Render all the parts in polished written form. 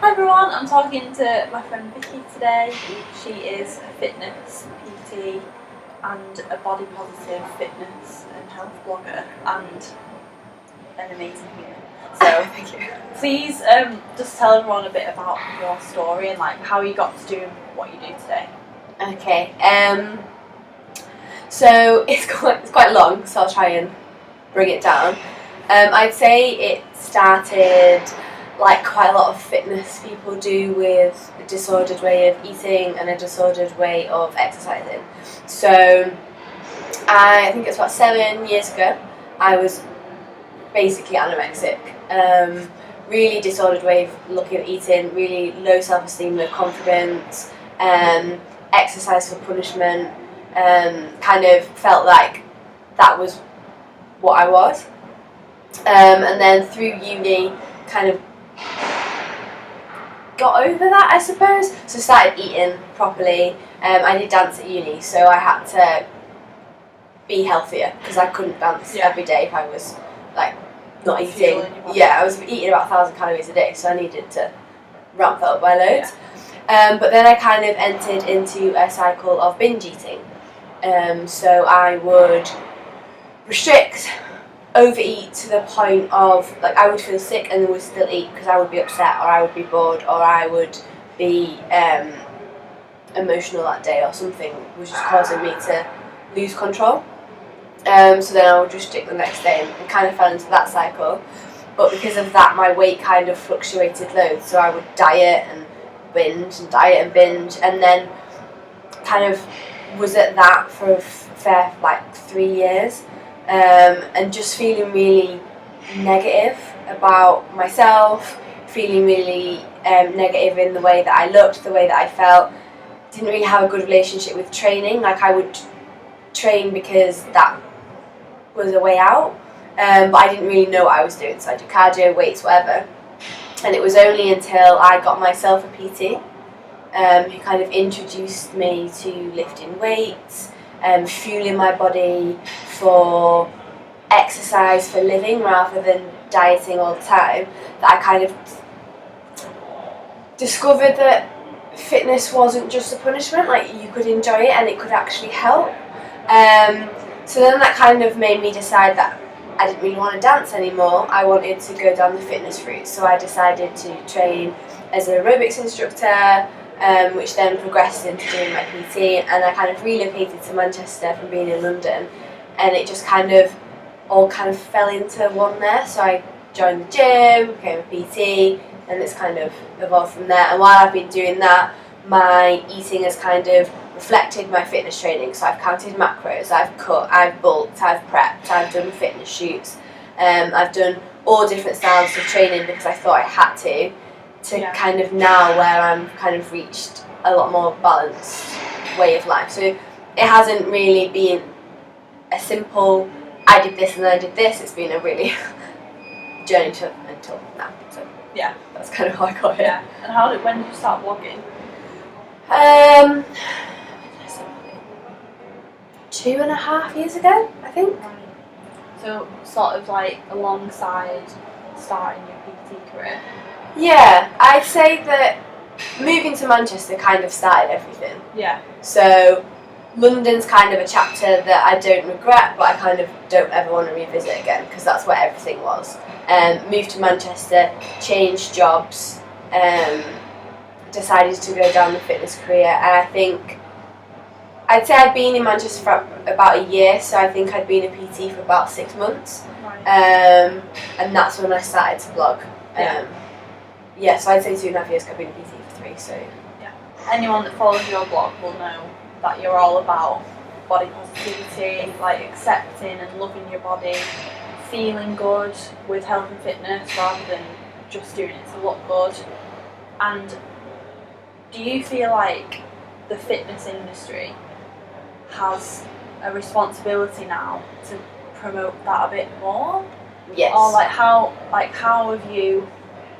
Hi everyone, I'm talking to my friend Vicki today. She is a fitness PT and a body positive fitness and health blogger and an amazing human. So thank you. Please just tell everyone a bit about your story and like how you got to do what you do today. Okay, so it's quite long, so I'll try and bring it down. I'd say it started like quite a lot of fitness people do, with a disordered way of eating and a disordered way of exercising. So I think it's about 7 years ago, I was basically anorexic. Really disordered way of looking at eating, really low self-esteem, low confidence, exercise for punishment, kind of felt like that was what I was. And then through uni, kind of got over that, I suppose. So started eating properly. I did dance at uni, so I had to be healthier because I couldn't dance every day if I was like not eating. Yeah, I was eating about 1,000 calories a day, so I needed to ramp that up by loads. But then I kind of entered into a cycle of binge eating. So I would restrict, overeat to the point of like I would feel sick and then would still eat because I would be upset or I would be bored or I would be emotional that day or something was just causing me to lose control. So then I would restrict the next day and kind of fell into that cycle. But because of that, my weight kind of fluctuated loads. So I would diet and binge and diet and binge, and then kind of was at that for a fair like 3 years. And just feeling really negative about myself, feeling really negative in the way that I looked, the way that I felt. Didn't really have a good relationship with training. Like I would train because that was a way out, but I didn't really know what I was doing. So I do cardio, weights, whatever. And it was only until I got myself a PT who kind of introduced me to lifting weights, fueling my body for exercise, for living rather than dieting all the time, that I kind of discovered that fitness wasn't just a punishment, like you could enjoy it and it could actually help. So then that kind of made me decide that I didn't really want to dance anymore. I wanted to go down the fitness route, so I decided to train as an aerobics instructor, which then progressed into doing my PT, and I kind of relocated to Manchester from being in London, and it just kind of all kind of fell into one there. So I joined the gym, became a PT, and it's kind of evolved from there. And while I've been doing that, my eating has kind of reflected my fitness training. So I've counted macros, I've cut, I've bulked, I've prepped, I've done fitness shoots, I've done all different styles of training because I thought I had to kind of now where I'm kind of reached a lot more balanced way of life. So it hasn't really been a simple I did this and then I did this. It's been a really journey until now. So yeah, that's kind of how I got here. Yeah. And when did you start vlogging? 2.5 years ago, I think. Right. So sort of like alongside starting your PT career. Yeah, I'd say that moving to Manchester kind of started everything. Yeah. So London's kind of a chapter that I don't regret, but I kind of don't ever want to revisit again because that's where everything was. Moved to Manchester, changed jobs, decided to go down the fitness career, and I think I'd say I'd been in Manchester for about a year, so I think I'd been a PT for about 6 months. Right. And that's when I started to blog. Yeah, so I'd say 2.5 years ago, I've been a PT for 3, so yeah. Anyone that follows your blog will know that you're all about body positivity, like accepting and loving your body, feeling good with health and fitness rather than just doing it to look good. And do you feel like the fitness industry has a responsibility now to promote that a bit more? Yes. Or how have you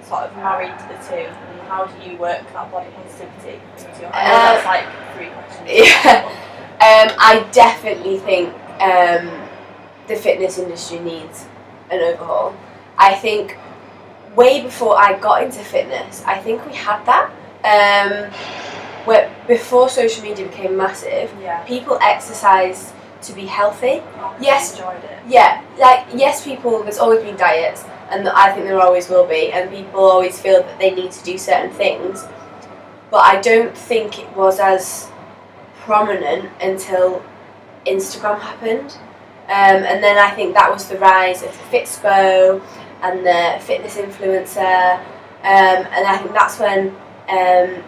sort of married the two, and how do you work that body positivity into your I know that's like 3 questions. Yeah. I definitely think the fitness industry needs an overhaul. I think way before I got into fitness, I think we had that. Where before social media became massive, people exercised to be healthy. Yes, enjoyed it. Yeah, like yes, there's always been diets, and I think there always will be, and people always feel that they need to do certain things. But I don't think it was as prominent until Instagram happened. And then I think that was the rise of the Fitspo and the fitness influencer. And I think that's when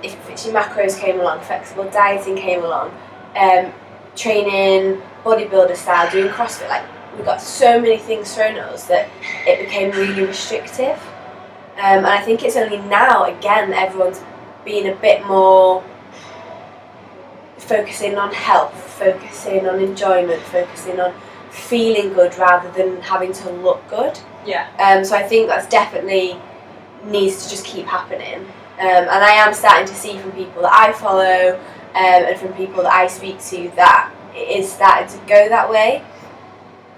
if Fits Your Macros came along, flexible dieting came along, training, bodybuilder style, doing CrossFit. Like, we got so many things thrown at us that it became really restrictive. And I think it's only now, again, everyone's being a bit more focusing on health, focusing on enjoyment, focusing on feeling good rather than having to look good. So I think that's definitely needs to just keep happening. And I am starting to see from people that I follow and from people that I speak to that it is starting to go that way.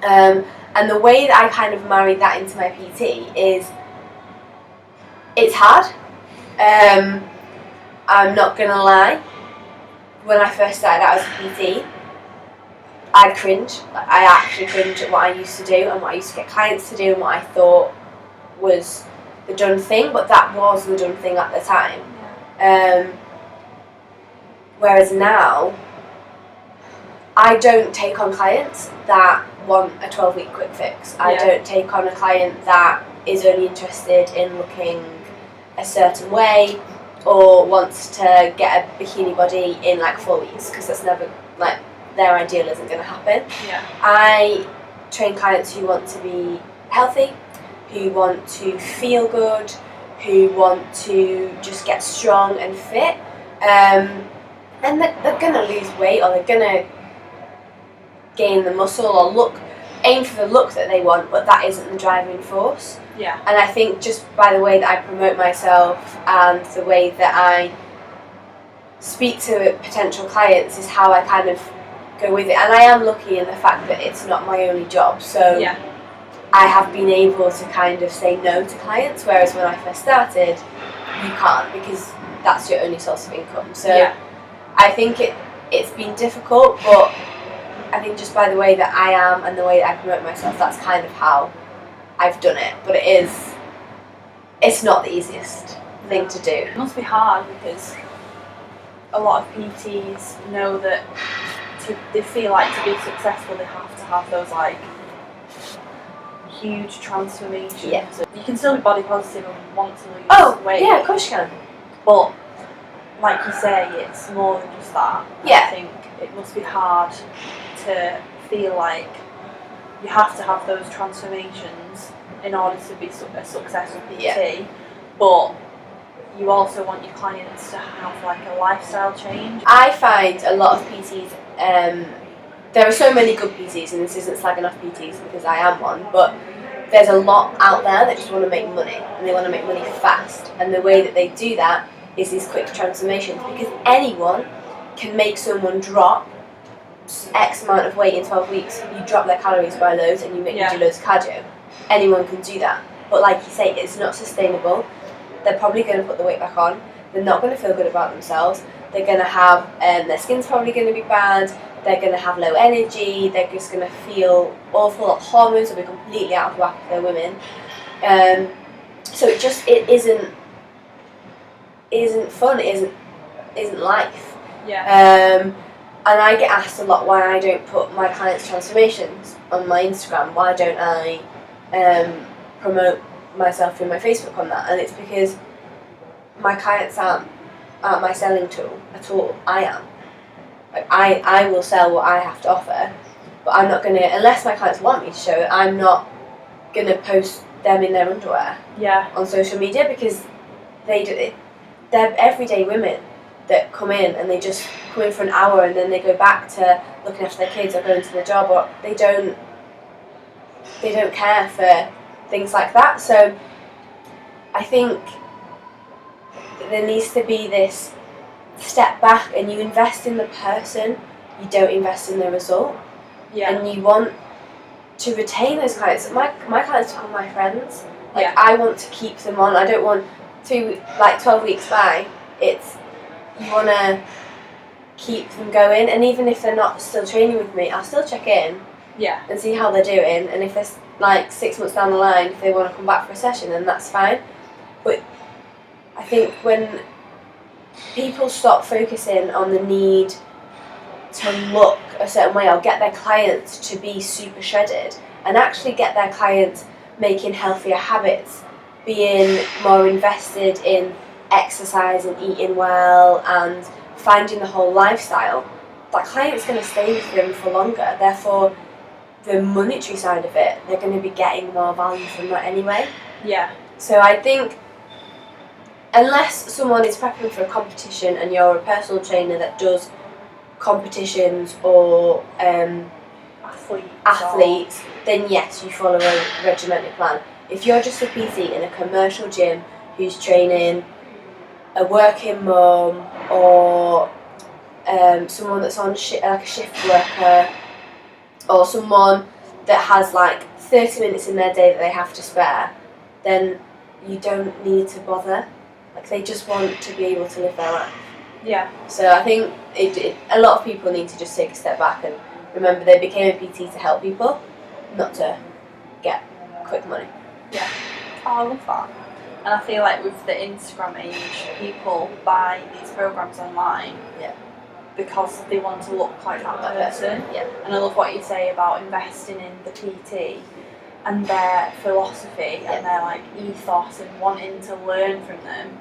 And the way that I kind of married that into my PT is it's hard. I'm not going to lie. When I first started out as a PT, I'd cringe. I actually cringe at what I used to do and what I used to get clients to do and what I thought was the done thing, but that was the done thing at the time. Whereas now, I don't take on clients that want a 12-week quick fix. I don't take on a client that is only interested in looking a certain way or wants to get a bikini body in like 4 weeks, because that's never, like, their ideal isn't going to happen. I train clients who want to be healthy, who want to feel good, who want to just get strong and fit, and they're going to lose weight, or they're going to gain the muscle or aim for the look that they want, but that isn't the driving force. And I think just by the way that I promote myself and the way that I speak to potential clients is how I kind of go with it. And I am lucky in the fact that it's not my only job, so I have been able to kind of say no to clients, whereas when I first started, you can't, because that's your only source of income. So I think it's been difficult, but I think just by the way that I am and the way that I promote myself, that's kind of how I've done it. But it's not the easiest thing to do. It must be hard because a lot of PTs know that they feel like to be successful they have to have those like huge transformations. You can still be body positive and want to lose weight. Yeah, of course you can. But like you say, it's more than just that. I think it must be hard to feel like you have to have those transformations in order to be a successful PT, but you also want your clients to have like a lifestyle change. I find a lot of PTs, there are so many good PTs, and this isn't slagging off PTs because I am one, but there's a lot out there that just want to make money, and they want to make money fast, and the way that they do that is these quick transformations, because anyone can make someone drop X amount of weight in 12 weeks. You drop their calories by loads and you make them do loads of cardio. Anyone can do that. But like you say, it's not sustainable. They're probably going to put the weight back on. They're not going to feel good about themselves. They're going to have, their skin's probably going to be bad. They're going to have low energy. They're just going to feel awful. Hormones will be completely out of whack if they're women. So it isn't fun. It isn't life. And I get asked a lot why I don't put my clients' transformations on my Instagram. Why don't I promote myself through my Facebook on that? And it's because my clients aren't my selling tool at all. I am. Like, I will sell what I have to offer, but I'm not going to, unless my clients want me to show it, I'm not going to post them in their underwear on social media, because they're everyday women that come in and they just come in for an hour and then they go back to looking after their kids or going to their job, or they don't care for things like that. So I think there needs to be this step back and you invest in the person, you don't invest in the result. And you want to retain those clients. My clients become my friends. Like, Yeah. I want to keep them on. I don't want 12 weeks by. It's, you want to keep them going, and even if they're not still training with me, I'll still check in and see how they're doing, and if there's like 6 months down the line, if they want to come back for a session, then that's fine. But I think when people stop focusing on the need to look a certain way or get their clients to be super shredded, and actually get their clients making healthier habits, being more invested in exercise and eating well and finding the whole lifestyle, that client's going to stay with them for longer. Therefore, the monetary side of it, they're going to be getting more value from that anyway. Yeah. So I think unless someone is prepping for a competition and you're a personal trainer that does competitions or athletes, then yes, you follow a regimented plan. If you're just a PT in a commercial gym who's training a working mum or someone that's on like a shift worker, or someone that has like 30 minutes in their day that they have to spare, then you don't need to bother. Like, they just want to be able to live their life. Yeah. So I think a lot of people need to just take a step back and remember they became a PT to help people, not to get quick money. Yeah. Oh, I love that. And I feel like with the Instagram age, people buy these programs online because they want to look like that person. Yeah. And I love what you say about investing in the PT and their philosophy and their like ethos and wanting to learn from them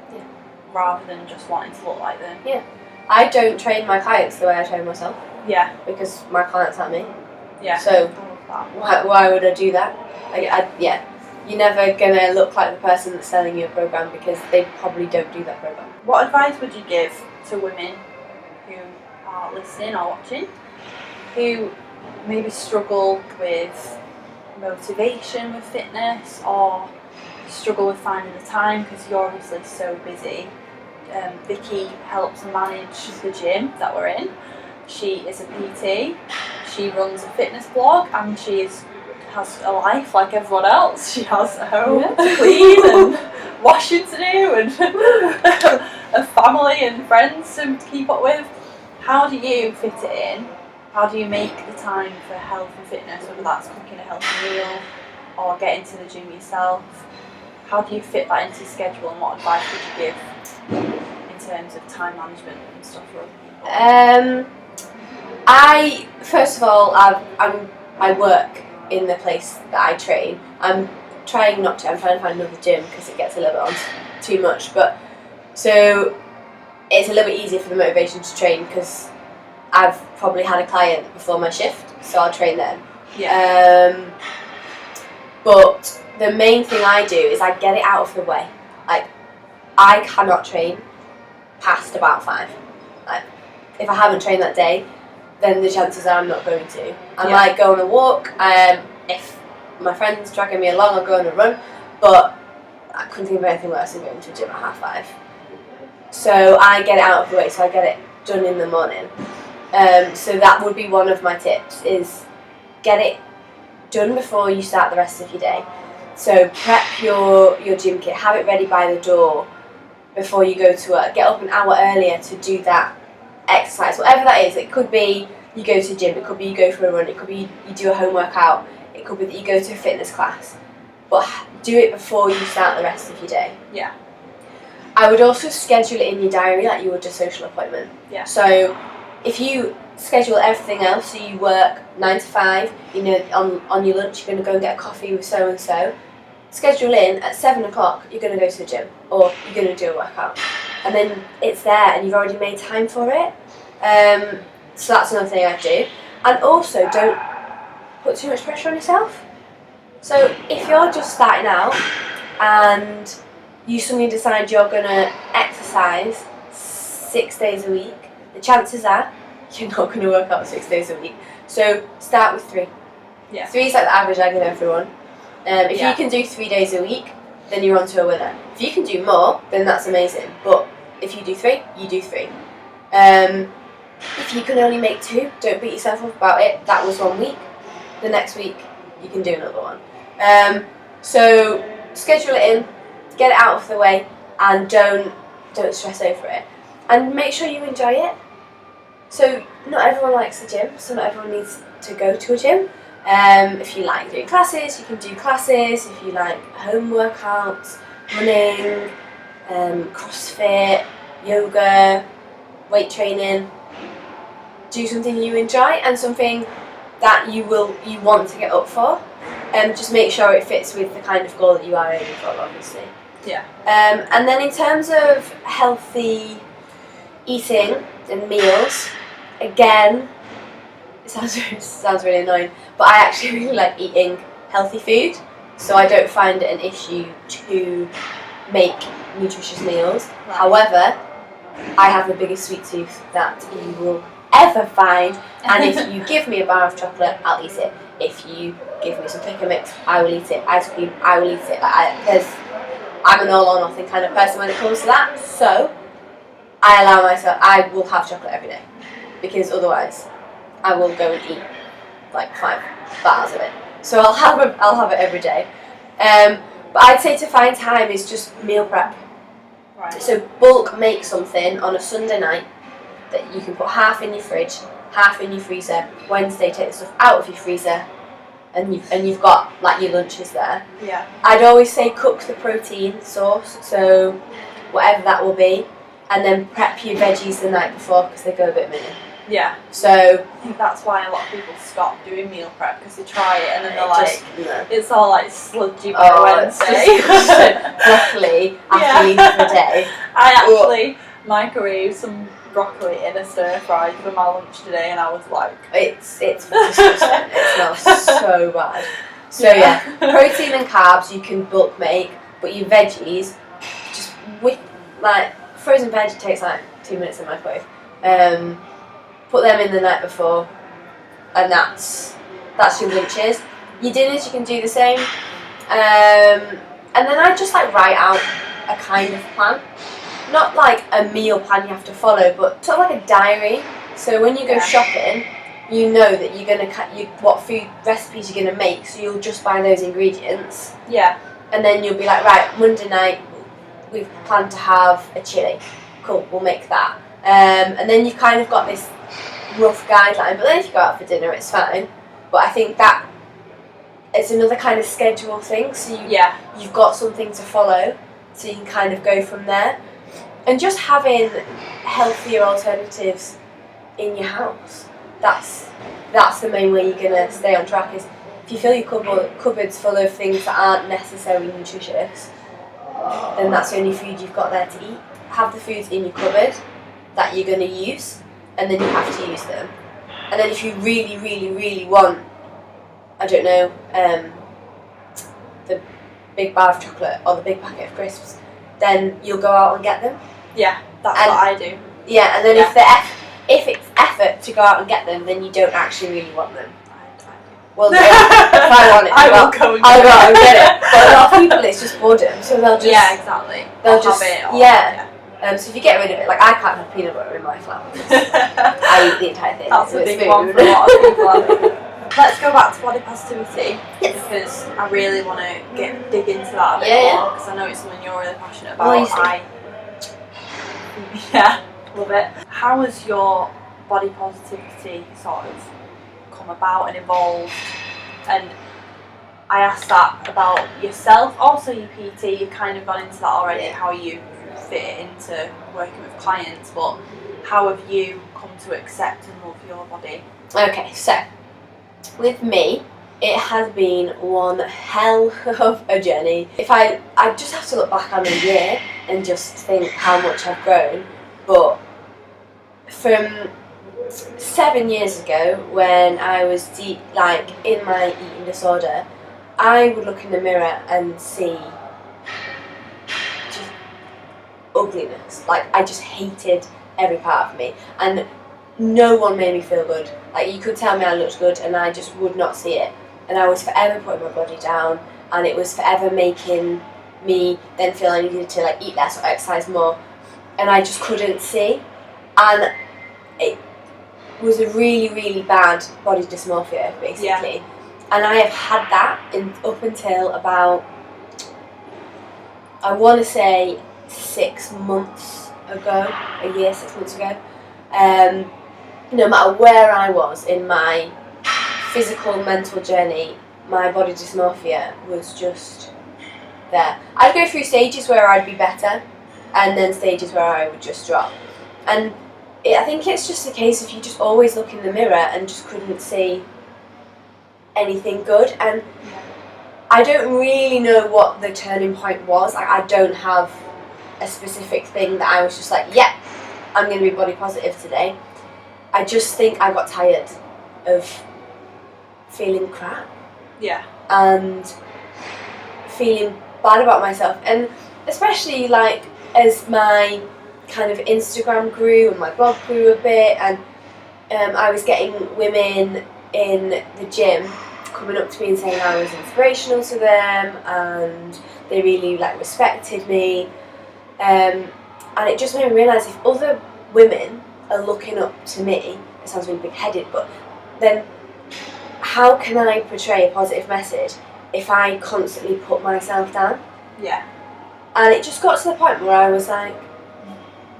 rather than just wanting to look like them. Yeah. I don't train my clients the way I train myself. Yeah. Because my clients aren't me. Yeah. So I love that. why would I do that? You're never gonna look like the person that's selling you a program because they probably don't do that program. What advice would you give to women who are listening or watching who maybe struggle with motivation with fitness or struggle with finding the time because you're obviously so busy? Vicki helps manage the gym that we're in. She is a PT, she runs a fitness blog, and she has a life like everyone else. She has a home to clean and washing to do and a family and friends to keep up with. How do you fit it in? How do you make the time for health and fitness, whether that's cooking a healthy meal or getting to the gym yourself? How do you fit that into your schedule, and what advice would you give in terms of time management and stuff for other people? First of all, I work in the place that I train. I'm trying to find another gym because it gets a little bit on too much, but so it's a little bit easier for the motivation to train because I've probably had a client before my shift, so I'll train them. Yeah. But the main thing I do is I get it out of the way. Like, I cannot train past about 5. Like, if I haven't trained that day, then the chances are I'm not going to. I might go on a walk. If my friend's dragging me along, I'll go on a run. But I couldn't think of anything worse than going to the gym at 5:30. So I get it out of the way. So I get it done in the morning. So that would be one of my tips: is get it done before you start the rest of your day. So prep your gym kit, have it ready by the door before you go to work. Get up an hour earlier to do that exercise, whatever that is. It could be you go to the gym, it could be you go for a run, it could be you do a home workout, it could be that you go to a fitness class. But do it before you start the rest of your day. Yeah. I would also schedule it in your diary like you would a social appointment. Yeah. So if you schedule everything else, so you work 9 to 5, you know, on your lunch you're going to go and get a coffee with so and so, schedule in at 7 o'clock you're going to go to the gym or you're going to do a workout, and then it's there and you've already made time for it. So that's another thing I do. And also, don't put too much pressure on yourself. So if you're just starting out and you suddenly decide you're going to exercise 6 days a week, the chances are you're not going to work out 6 days a week. So start with 3. Yeah. 3 is like the average I give everyone. If you can do 3 days a week, then you're on to a winner. If you can do more, then that's amazing. But if you do 3, you do 3. If you can only make 2, don't beat yourself up about it. That was 1 week. The next week, you can do another one. So schedule it in, get it out of the way, and don't stress over it. And make sure you enjoy it. So not everyone likes the gym, so not everyone needs to go to a gym. If you like doing classes, you can do classes. If you like home workouts, running, CrossFit, yoga, weight training, do something you enjoy and something that you want to get up for. Just make sure it fits with the kind of goal that you are aiming for, obviously. Yeah. And then in terms of healthy eating and meals, again, it sounds really annoying, but I actually really like eating healthy food, so I don't find it an issue to make nutritious meals. Right. However, I have the biggest sweet tooth that you will ever find, and if you give me a bar of chocolate, I'll eat it. If you give me some pick and mix, I will eat it. Ice cream, I will eat it. Because I'm an all or nothing kind of person when it comes to that, so I will have chocolate every day, because otherwise I will go and eat like 5 bars of it. So I'll have it every day. But I'd say to find time is just meal prep. Right. So bulk make something on a Sunday night that you can put half in your fridge, half in your freezer. Wednesday, take the stuff out of your freezer, and you've got like your lunches there. Yeah. I'd always say cook the protein source, so whatever that will be, and then prep your veggies the night before because they go a bit mini. Yeah. So I think that's why a lot of people stop doing meal prep, because they try it and then they're like, no. it's all like sludgy by Wednesday. Broccoli after you eat for the day. I actually microwaved some broccoli in a stir fry for my lunch today, and I was like, it's disgusting. It smells so bad. So yeah, protein and carbs you can bulk make, but your veggies, just with like frozen veg, it takes like 2 minutes in the microwave. Put them in the night before, and that's your lunches. Your dinners you can do the same, and then I just like write out a kind of plan, not like a meal plan you have to follow, but sort of like a diary. So when you go shopping, you know that you're gonna what food recipes you're gonna make, so you'll just buy those ingredients. Yeah. And then you'll be like, right, Monday night we've planned to have a chili. Cool, we'll make that. And then you've kind of got this rough guideline, but then if you go out for dinner it's fine. But I think that it's another kind of schedule thing, so you've got something to follow, so you can kind of go from there. And just having healthier alternatives in your house, that's the main way you're going to stay on track. Is if you fill your cupboards full of things that aren't necessarily nutritious, then that's the only food you've got there to eat. Have the foods in your cupboard that you're going to use, and then you have to use them. And then if you really, really, really want, I don't know, the big bar of chocolate or the big packet of crisps, then you'll go out and get them. Yeah, that's what I do. Yeah, and then if it's effort to go out and get them, then you don't actually really want them. Well, if I want it, I'll go out and get it. But a lot of people, it's just boredom, so they'll just exactly. They'll just have it. So if you get rid of it, like I can't have peanut butter in my flat. I eat the entire thing. That's so a big food. one for a lot of people. I think. Let's go back to body positivity, Yes. because I really want to dig into that a bit more, because I know it's something you're really passionate about. Love it. How has your body positivity sort of come about and evolved? And I asked that about yourself, also your PT. You've kind of gone into that already, how you fit it into working with clients, but how have you come to accept and love your body? Okay, so with me, it has been one hell of a journey. If I just have to look back on a year and just think how much I've grown, but from 7 years ago, when I was deep, like in my eating disorder, I would look in the mirror and see just ugliness. Like I just hated every part of me, and no one made me feel good. Like you could tell me I looked good, and I just would not see it. And I was forever putting my body down, and it was forever making me then feel I needed to like eat less or exercise more, and I just couldn't see. And it was a really, really bad body dysmorphia, basically. And I have had that up until about I want to say 6 months ago, a year, 6 months ago. No matter where I was in my physical, mental journey, my body dysmorphia was just there. I'd go through stages where I'd be better, and then stages where I would just drop. And I think it's just a case of you just always look in the mirror and just couldn't see anything good. And I don't really know what the turning point was. I don't have a specific thing that I was just like, yeah, I'm going to be body positive today. I just think I got tired of feeling crap. Yeah. And feeling bad about myself. And especially like as my kind of Instagram grew and my blog grew a bit, and I was getting women in the gym coming up to me and saying I was inspirational to them and they really like respected me. And it just made me realise if other women are looking up to me, it sounds really big-headed, but then how can I portray a positive message if I constantly put myself down? Yeah. And it just got to the point where I was like,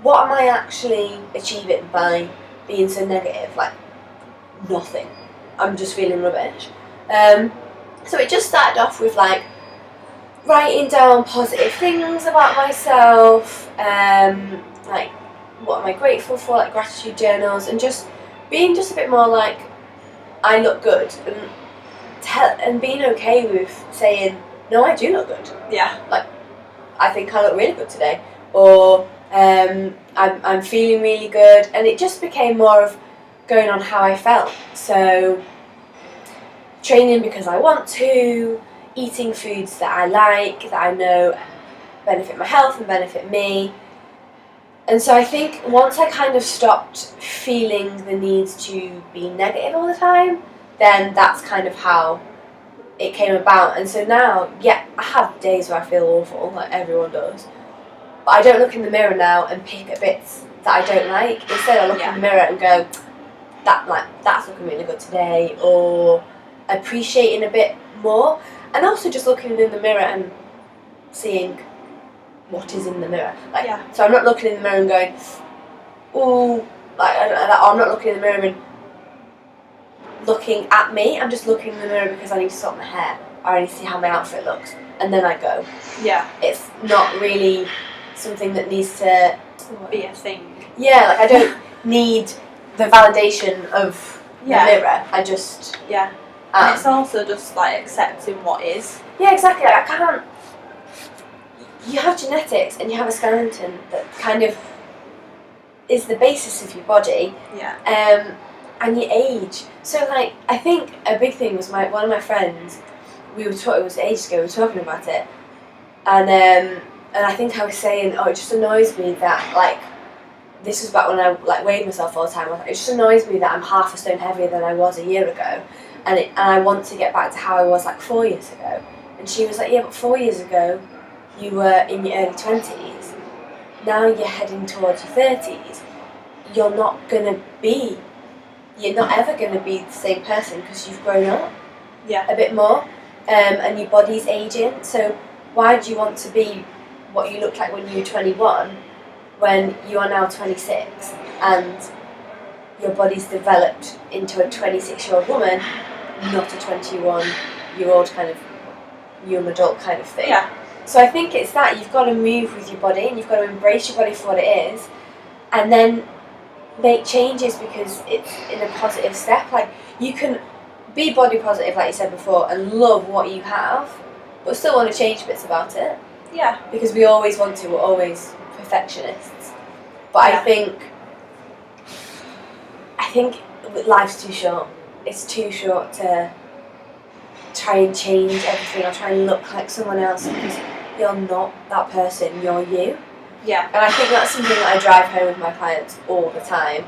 what am I actually achieving by being so negative? Like, nothing. I'm just feeling rubbish. So it just started off with like writing down positive things about myself, like what am I grateful for, like gratitude journals, and just being just a bit more like I look good, and being okay with saying no, I do look good. Yeah. Like I think I look really good today, or I'm feeling really good, and it just became more of going on how I felt. So training because I want to, eating foods that I like, that I know benefit my health and benefit me. And so I think once I kind of stopped feeling the need to be negative all the time, then that's kind of how it came about. And so now, yeah, I have days where I feel awful, like everyone does. But I don't look in the mirror now and pick at bits that I don't like. Instead, I look in the mirror and go, that's looking really good today, or appreciating a bit more. And also just looking in the mirror and seeing what is in the mirror. So I'm not looking in the mirror and going, ooh, I'm not looking in the mirror and looking at me. I'm just looking in the mirror because I need to sort my hair, or I need to see how my outfit looks, and then I go. Yeah. It's not really something that needs to be a thing. Yeah, like I don't need the validation of the mirror. I just and it's also just like accepting what is. Yeah, exactly. Like, I can't. You have genetics and you have a skeleton that kind of is the basis of your body. Yeah. And your age. So like, I think a big thing was one of my friends. It was ages ago. We were talking about it, and I think I was saying, it just annoys me that like. This was back when I like weighed myself all the time. It just annoys me that I'm half a stone heavier than I was a year ago, and I want to get back to how I was like 4 years ago. And she was like, yeah, but 4 years ago you were in your early 20s. Now you're heading towards your 30s. You're not ever gonna be the same person because you've grown up a bit more, and your body's aging. So why do you want to be what you looked like when you were 21? When you are now 26 and your body's developed into a 26-year-old woman, not a 21-year-old kind of young adult kind of thing. Yeah. So I think it's that you've got to move with your body and you've got to embrace your body for what it is, and then make changes because it's in a positive step. Like you can be body positive, like you said before, and love what you have, but still want to change bits about it. Yeah. Because we always want to. We're always perfectionists, but I think life's too short. It's too short to try and change everything or try and look like someone else, because you're not that person, you're you. Yeah. And I think that's something that I drive home with my clients all the time.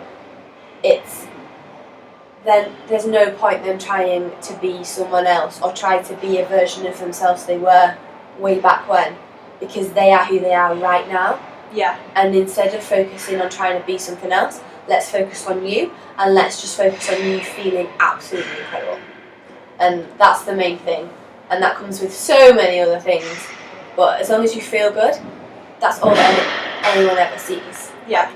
Then there's no point them trying to be someone else or try to be a version of themselves they were way back when, because they are who they are right now. Yeah. And instead of focusing on trying to be something else, let's focus on you, and let's just focus on you feeling absolutely incredible. And that's the main thing. And that comes with so many other things. but as long as you feel good, that's all that anyone ever sees. Yeah.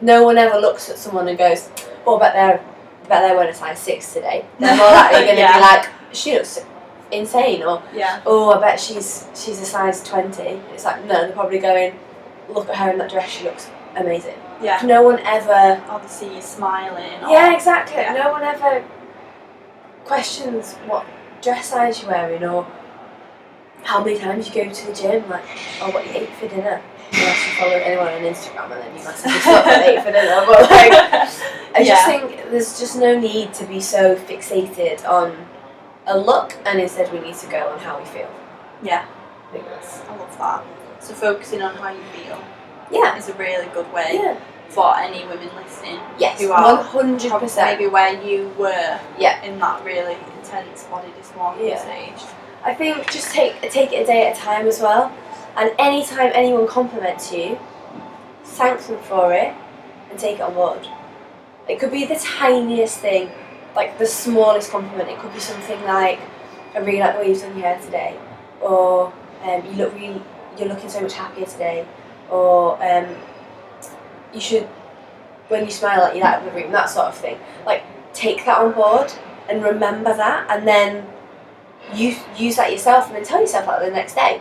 No one ever looks at someone and goes, oh, I bet they're wearing a size 6 today. They're more likely going to be like, she looks insane, or oh, I bet she's a size 20. It's like, no, they're probably going, look at her in that dress, she looks amazing. Yeah. No one ever... Obviously, you're smiling. Yeah, exactly. Yeah. No one ever questions what dress size you're wearing, or how many times you go to the gym, like, or what you ate for dinner. Unless you follow anyone on Instagram, and then you massively stop what they ate for dinner. But like, I just think there's just no need to be so fixated on a look, and instead we need to go on how we feel. Yeah. I love that. So focusing on how you feel is a really good way for any women listening who are 100% maybe where you were in that really intense body dysmorphia stage. I think just take it a day at a time as well, and anytime anyone compliments you, thank them for it and take it on board. It could be the tiniest thing, like the smallest compliment. It could be something like, I really like the way you've done your hair today, or you're looking so much happier today, or you should, when you smile, like you light up the room, that sort of thing. Like, take that on board and remember that, and then use that yourself, and then tell yourself that the next day.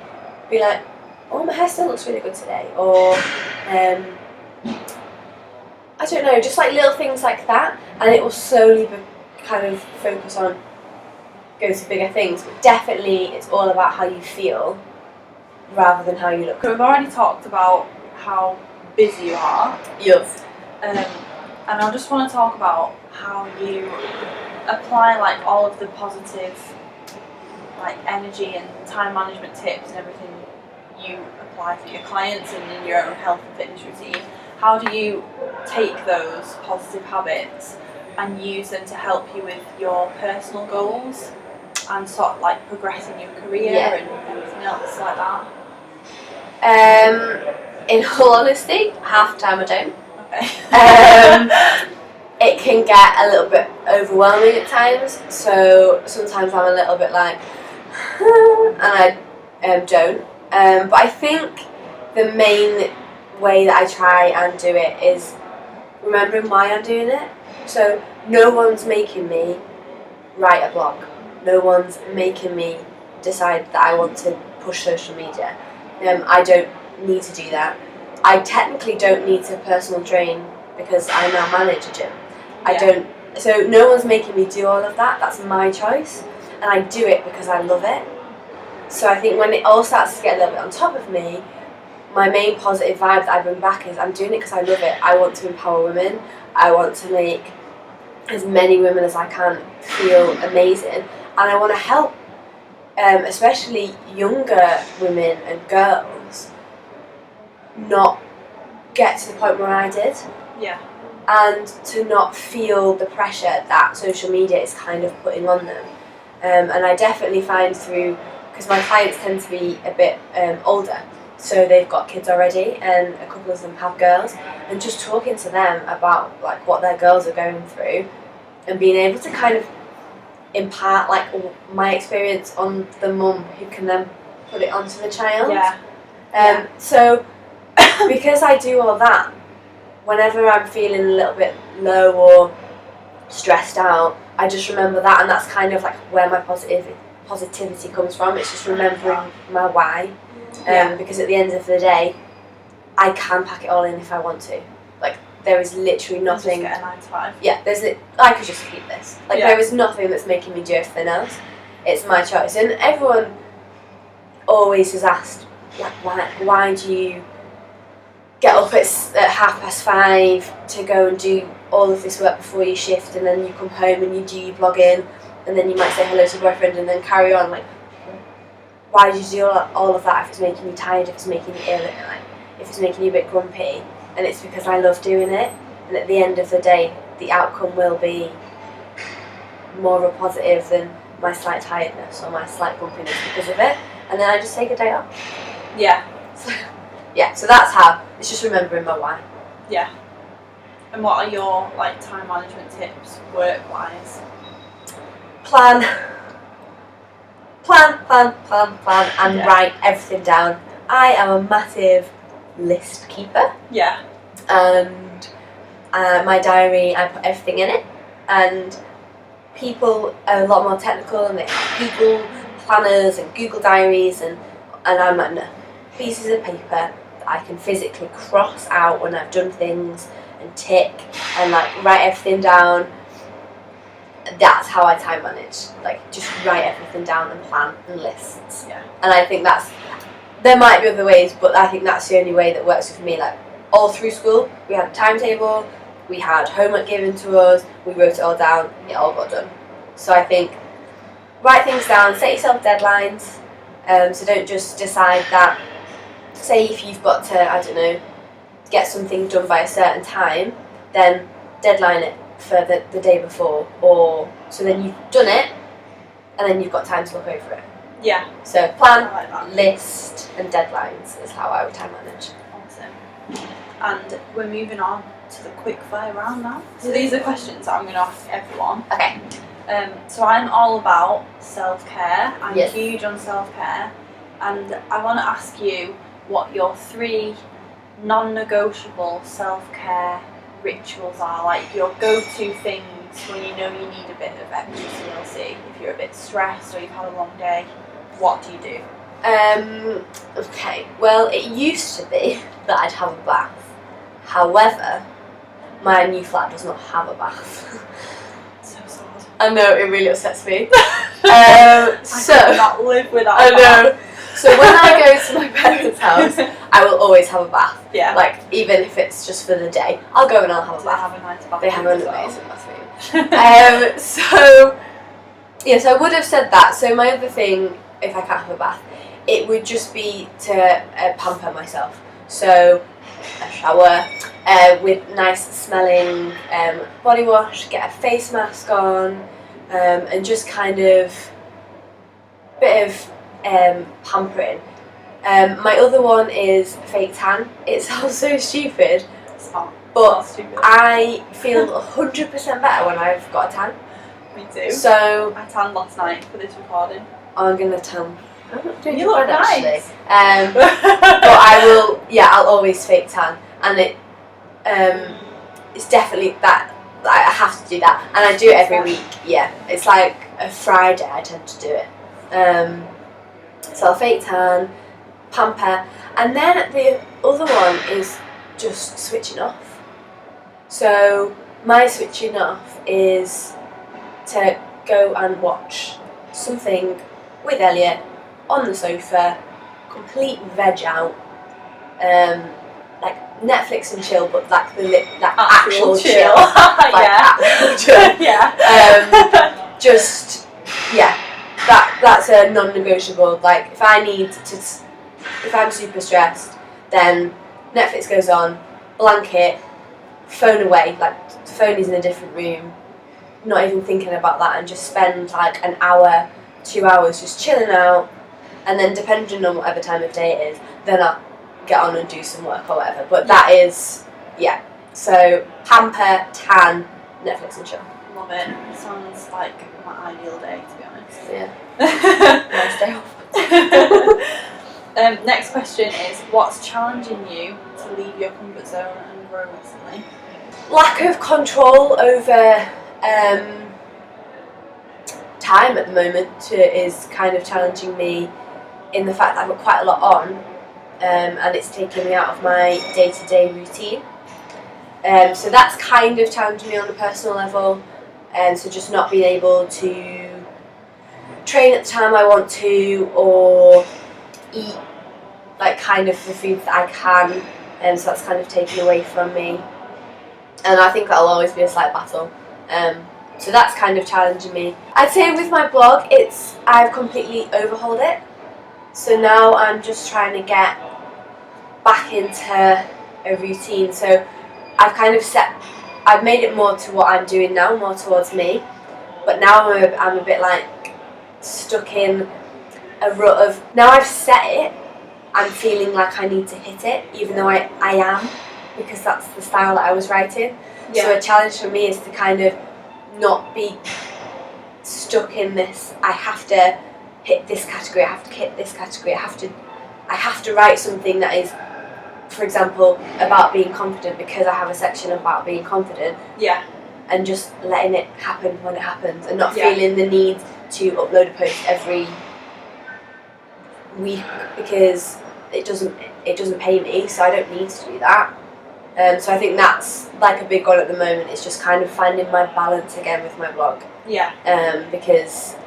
Be like, oh, my hair still looks really good today, or I don't know, just like little things like that, and it will slowly kind of focus on, go to bigger things. But definitely it's all about how you feel rather than how you look. So we've already talked about how busy you are. Yes. And I just want to talk about how you apply like all of the positive like energy and time management tips and everything you apply for your clients and in your own health and fitness routine. How do you take those positive habits and use them to help you with your personal goals and sort of like progressing your career and everything else like that? In all honesty, half the time I don't. Okay. It can get a little bit overwhelming at times, so sometimes I'm a little bit like, and I don't. But I think the main way that I try and do it is remembering why I'm doing it. So no one's making me write a blog. No one's making me decide that I want to push social media. I don't need to do that. I technically don't need to personal train because I now manage a gym. I don't. So no one's making me do all of that. That's my choice, and I do it because I love it. So I think when it all starts to get a little bit on top of me, my main positive vibe that I bring back is I'm doing it because I love it. I want to empower women. I want to make as many women as I can feel amazing, and I want to help, especially younger women and girls, not get to the point where I did. Yeah. And to not feel the pressure that social media is kind of putting on them. And I definitely find through, because my clients tend to be a bit older, so they've got kids already, and a couple of them have girls, and just talking to them about like what their girls are going through, and being able to kind of impart like my experience on the mum who can then put it onto the child. So because I do all that, whenever I'm feeling a little bit low or stressed out, I just remember that, and that's kind of like where my positivity comes from. It's just remembering my why, because at the end of the day, I can pack it all in if I want to. Like, there is literally nothing. Just get a 9 to 5. Yeah, I could just keep this. Like, there is nothing that's making me do everything else. It's my choice, and everyone always is asked, like, why do you get up at 5:30 to go and do all of this work before you shift, and then you come home and you do your blogging, and then you might say hello to your boyfriend and then carry on. Like, why do you do all of that if it's making you tired, if it's making you ill, like, if it's making you a bit grumpy? And it's because I love doing it, and at the end of the day, the outcome will be more of a positive than my slight tiredness or my slight grumpiness because of it, and then I just take a day off. So that's how. It's just remembering my why. Yeah. And what are your like time management tips, work-wise? Plan. plan, and write everything down. I am a massive list keeper. Yeah. And my diary, I put everything in it. And people are a lot more technical and they have Google planners and Google diaries, and I'm like, no, pieces of paper that I can physically cross out when I've done things and tick and like write everything down. That's how I time manage, like just write everything down and plan and lists. Yeah. And I think there might be other ways, but I think that's the only way that works for me. Like all through school, we had a timetable, we had homework given to us, we wrote it all down, it all got done. So I think write things down, set yourself deadlines, so don't just decide that, say if you've got to, I don't know, get something done by a certain time, then deadline it for the day before, or so then you've done it and then you've got time to look over it. Yeah. So plan, list and deadlines is how I would time manage. Awesome. And we're moving on to the quick fire round now. So these are questions that I'm going to ask everyone. Okay. So I'm all about self-care. I'm Yes. huge on self-care, and I want to ask you what your 3 non-negotiable self-care rituals are, like your go-to things when you know you need a bit of extra TLC. If you're a bit stressed or you've had a long day, what do you do? Okay, well, it used to be that I'd have a bath. However, my new flat does not have a bath. So sad. I know, it really upsets me. I could not live without I a bath. know. So when I go to my parents' house, I will always have a bath. Yeah. Like, even if it's just for the day, I'll go and I'll have a Do bath. they have a nice bathroom? They have an as well? amazing bathroom. So, yes, I would have said that. So my other thing, if I can't have a bath, it would just be to pamper myself. So a shower with nice smelling body wash, get a face mask on, and just kind of bit of pampering. My other one is fake tan. It sounds so stupid, but I feel 100% better when I've got a tan. Me too. So I tanned last night for this recording. I'm gonna tan. I'm not doing You look bad, nice. actually. But I will. Yeah, I'll always fake tan, and it's definitely that. I have to do that, and I do it every week. Yeah, it's like a Friday. I tend to do it. So I'll fake tan, pamper, and then the other one is just switching off. So my switching off is to go and watch something with Elliot on the sofa, complete veg out, like Netflix and chill, but like actual chill. Like Yeah. actual chill. Yeah. Just that's a non-negotiable. Like if I'm super stressed, then Netflix goes on, blanket, phone away, like the phone is in a different room, not even thinking about that, and just spend like an hour, 2 hours just chilling out, and then depending on whatever time of day it is, then I'll get on and do some work or whatever. But that is, so pamper, tan, Netflix and chill. Love it. Sounds like my ideal day, to be honest. Yeah. Nice day off. Next question is, what's challenging you to leave your comfort zone and grow recently? Lack of control over time at the moment is kind of challenging me, in the fact that I've got quite a lot on, and it's taking me out of my day-to-day routine. So that's kind of challenging me on a personal level, so just not being able to train at the time I want to, or eat like kind of the foods that I can, and so that's kind of taken away from me, and I think that'll always be a slight battle. So that's kind of challenging me. I'd say with my blog, I've completely overhauled it. So now I'm just trying to get back into a routine. So I've kind of I've made it more to what I'm doing now, more towards me. But now I'm a bit like stuck in a rut of, now I've set it, I'm feeling like I need to hit it, even though I am, because that's the style that I was writing. Yeah. So a challenge for me is to kind of not be stuck in this, I have to hit this category, I have to hit this category, I have to write something that is, for example, about being confident because I have a section about being confident. Yeah. And just letting it happen when it happens, and not feeling the need to upload a post every week because it doesn't pay me, so I don't need to do that. So I think that's like a big one at the moment. It's just kind of finding my balance again with my blog. Yeah. Because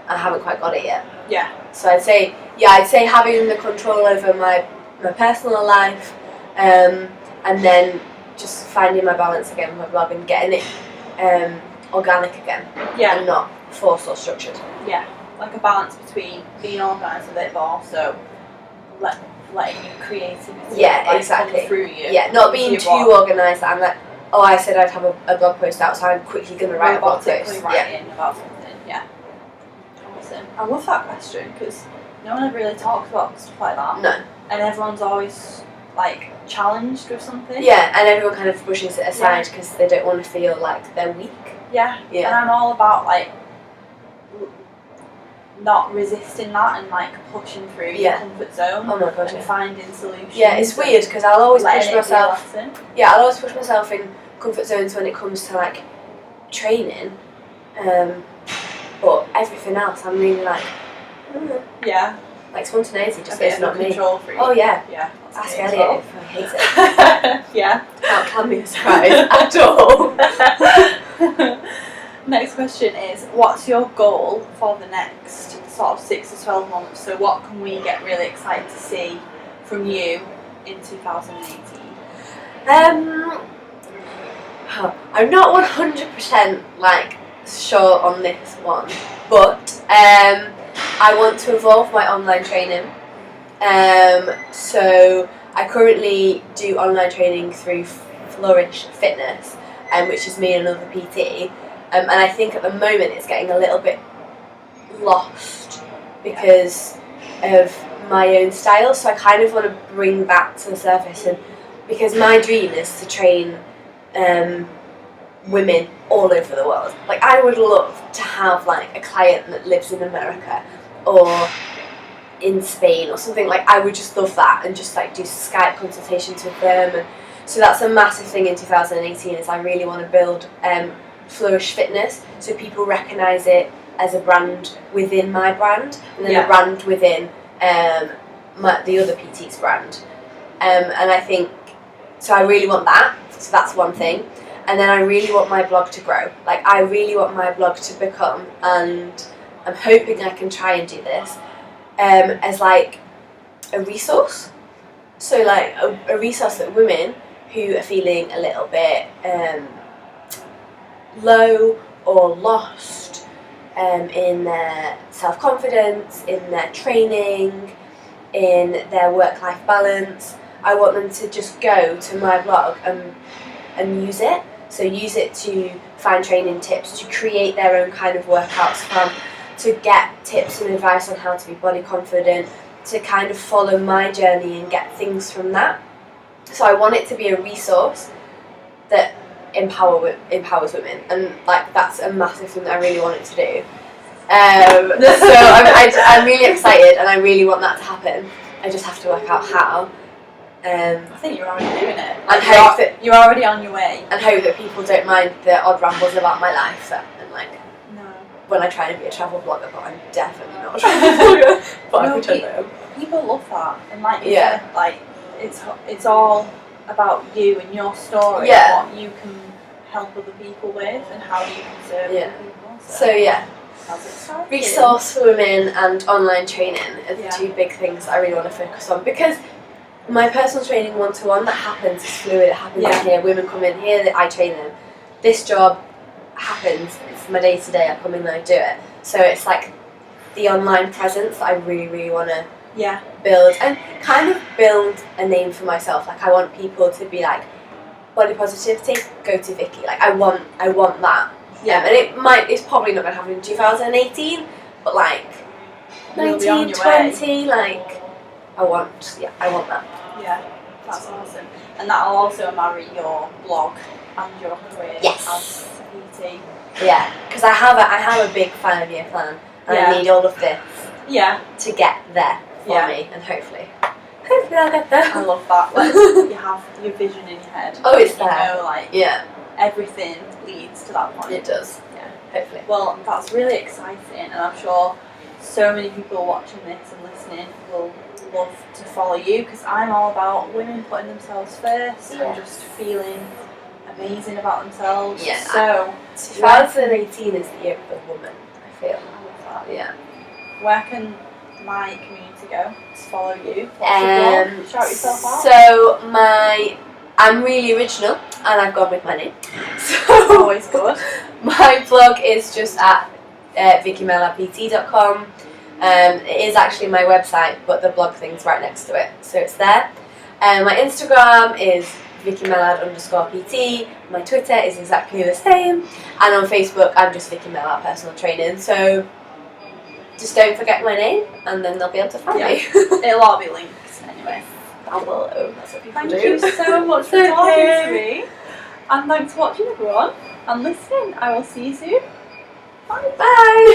I haven't quite got it yet. Yeah. So I'd say having the control over my personal life, and then just finding my balance again with my blog and getting it organic again. Yeah. And not forced or structured. Yeah. Like a balance between being organised with it, but also letting your creativity exactly. come through you. Yeah, not being too organised that I'm like, oh, I said I'd have a blog post out, so I'm quickly going to write a blog post. Writing about something, yeah. Awesome. I love that question because no one ever really talks about stuff like that. No. And everyone's always like challenged with something. Yeah, and everyone kind of pushes it aside because they don't want to feel like they're weak. Yeah. And I'm all about like not resisting that and like pushing through your comfort zone. Oh my god, and finding solutions. Yeah, it's weird because I'll always push myself. Yeah, I'll always push myself in comfort zones when it comes to like training, but everything else I'm really like. Yeah. Like spontaneity just is not me. Control freak. Oh yeah. Yeah. Ask Elliot if I hate it. Yeah. That can be a surprise at all. Next question is, what's your goal for the next sort of 6 to 12 months? So what can we get really excited to see from you in 2018? I'm not 100% like sure on this one, but I want to evolve my online training. So I currently do online training through Flourish Fitness, which is me and another PT. And I think at the moment it's getting a little bit lost because of my own style. So I kind of want to bring that to the surface, and because my dream is to train women all over the world. Like I would love to have like a client that lives in America or in Spain or something. Like I would just love that and just like do Skype consultations with them. And so that's a massive thing in 2018 is I really want to build Flourish Fitness so people recognise it as a brand within my brand and then a brand within the other PT's brand. And I think, so I really want that, so that's one thing. And then I really want my blog to grow. Like I really want my blog to become, and I'm hoping I can try and do this, as like a resource. So like a resource that women who are feeling a little bit low or lost in their self-confidence, in their training, in their work-life balance, I want them to just go to my blog and use it. So use it to find training tips, to create their own kind of workouts from, to get tips and advice on how to be body confident, to kind of follow my journey and get things from that. So I want it to be a resource that empowers women, and like that's a massive thing that I really want it to do. So I'm really excited and I really want that to happen. I just have to work out how. I think you're already doing it. And hope that you're already on your way. And hope that people don't mind the odd rambles about my life and like when I try to be a travel blogger, but I'm definitely not a travel blogger. But I pretend I am. People love that, and like you said, like it's all about you and your story and what you can help other people with and how you can serve other people. So resource for women and online training are the two big things I really want to focus on, because my personal training one-to-one, that happens, it's fluid, it happens in here, women come in here, I train them. This job happens, it's my day-to-day, I come in and I do it. So it's like the online presence that I really, really want to build, and kind of build a name for myself. Like I want people to be like, body positivity, go to Vicki. Like I want that. Yeah. And it's probably not going to happen in 2018, but like 19, 20, like I want that. Yeah, that's awesome. And that'll also marry your blog and your career as a PT. Yeah, because I have a big 5-year plan, and Yeah. I need all of this Yeah. to get there for me, and hopefully I'll get there. I love that. Like, you have your vision in your head. Oh, it's You there. know, like, Yeah, everything leads to that point. it does. Yeah. Hopefully. Well, that's really exciting, and I'm sure so many people watching this and listening will love to follow you, because I'm all about women putting themselves first and just feeling amazing about themselves. Yeah. So, 2018 is the year of the woman, I feel. I love that. Yeah. Where can my community go to follow you? What's your blog? Shout yourself out. So I'm really original, and I've gone with my name. So Always good. my blog is just at VickiMellardPT.com. It is actually my website, but the blog thing's right next to it, so it's there. My Instagram is VickiMellard_PT. My Twitter is exactly the same, and on Facebook I'm just Vicki Mellard Personal Training. So just don't forget my name, and then they'll be able to find me. It'll all be linked anyway. Down below. That's what people Thank do. you so much for It's talking okay. to me. And thanks for watching, everyone. And listening. I will see you soon. Bye. Bye.